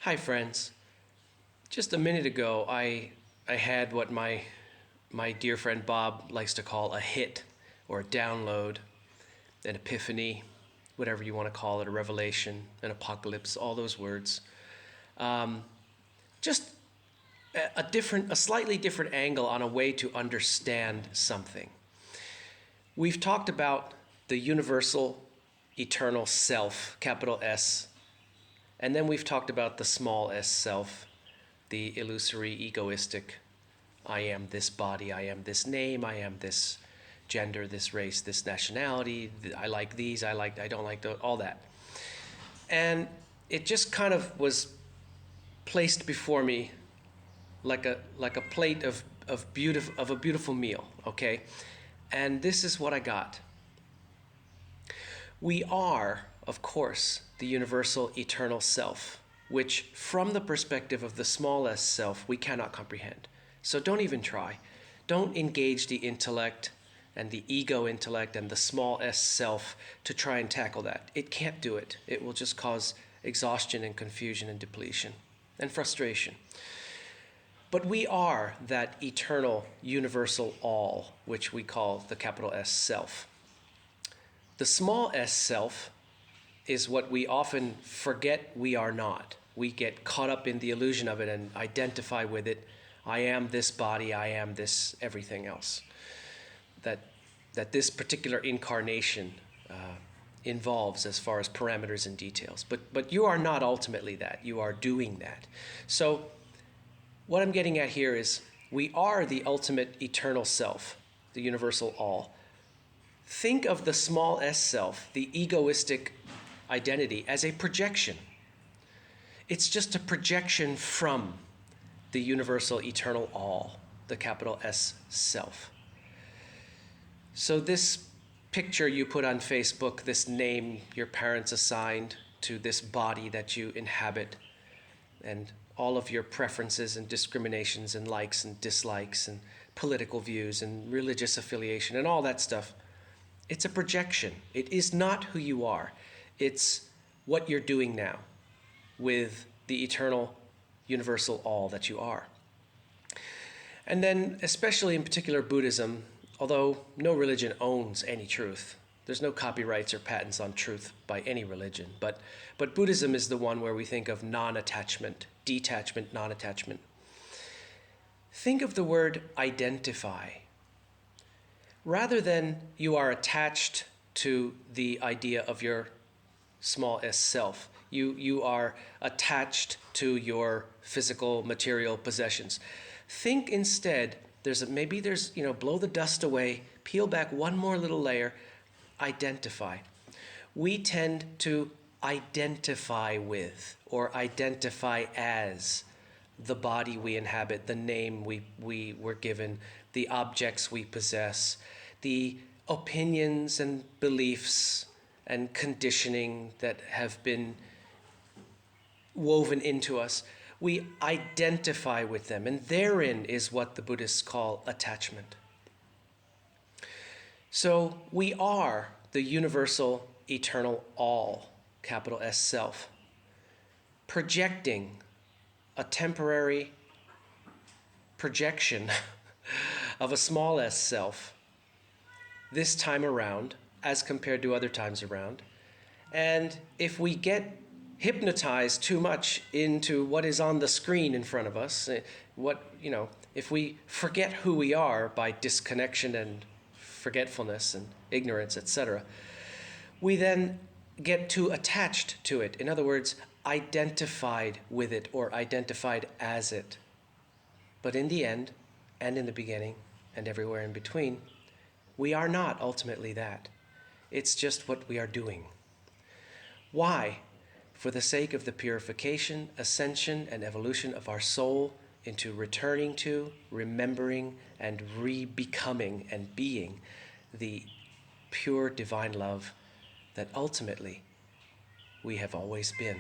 Hi, friends. Just a minute ago, I had what my dear friend Bob likes to call a hit or a download, an epiphany, whatever you want to call it, a revelation, an apocalypse, all those words. Um, just a slightly different angle on a way to understand something. We've talked about the universal, eternal self, capital S, and then we've talked about the small s self, the illusory, egoistic, I am this body, I am this name, I am this gender, this race, this nationality, I like these, I don't like those, all that. And it just kind of was placed before me like a plate of a beautiful meal, okay? And this is what I got. We are, of course, the universal eternal self, which from the perspective of the small s self we cannot comprehend. So don't even try. Don't engage the intellect and the ego intellect and the small s self to try and tackle that. It can't do it. It will just cause exhaustion and confusion and depletion and frustration. But we are that eternal universal all, which we call the capital S self. The small s self is what we often forget we are not. We get caught up in the illusion of it and identify with it. I am this body, I am this everything else. That this particular incarnation involves as far as parameters and details. But you are not ultimately that. You are doing that. So what I'm getting at here is we are the ultimate eternal self, the universal all. Think of the small s self, the egoistic identity, as a projection. It's just a projection from the universal eternal all, the capital S self. So this picture you put on Facebook, this name your parents assigned to this body that you inhabit, and all of your preferences and discriminations and likes and dislikes and political views and religious affiliation and all that stuff, it's a projection. It is not who you are. It's what you're doing now with the eternal, universal all that you are. And then, especially in particular Buddhism, although no religion owns any truth, there's no copyrights or patents on truth by any religion, but Buddhism is the one where we think of non-attachment, detachment, non-attachment. Think of the word identify. Rather than you are attached to the idea of your small s self, you are attached to your physical material possessions. Think instead, maybe there's, blow the dust away, peel back one more little layer, identify. We tend to identify with or identify as the body we inhabit, the name we were given, the objects we possess, the opinions and beliefs and conditioning that have been woven into us. We identify with them, and therein is what the Buddhists call attachment. So we are the universal, eternal all, capital S self, projecting a temporary projection of a small s self this time around as compared to other times around. And if we get hypnotized too much into what is on the screen in front of us, if we forget who we are by disconnection and forgetfulness and ignorance, etc., we then get too attached to it. In other words, identified with it or identified as it. But in the end, and in the beginning, and everywhere in between, we are not ultimately that. It's just what we are doing. Why? For the sake of the purification, ascension, and evolution of our soul into returning to, remembering, and re-becoming and being the pure divine love that ultimately we have always been.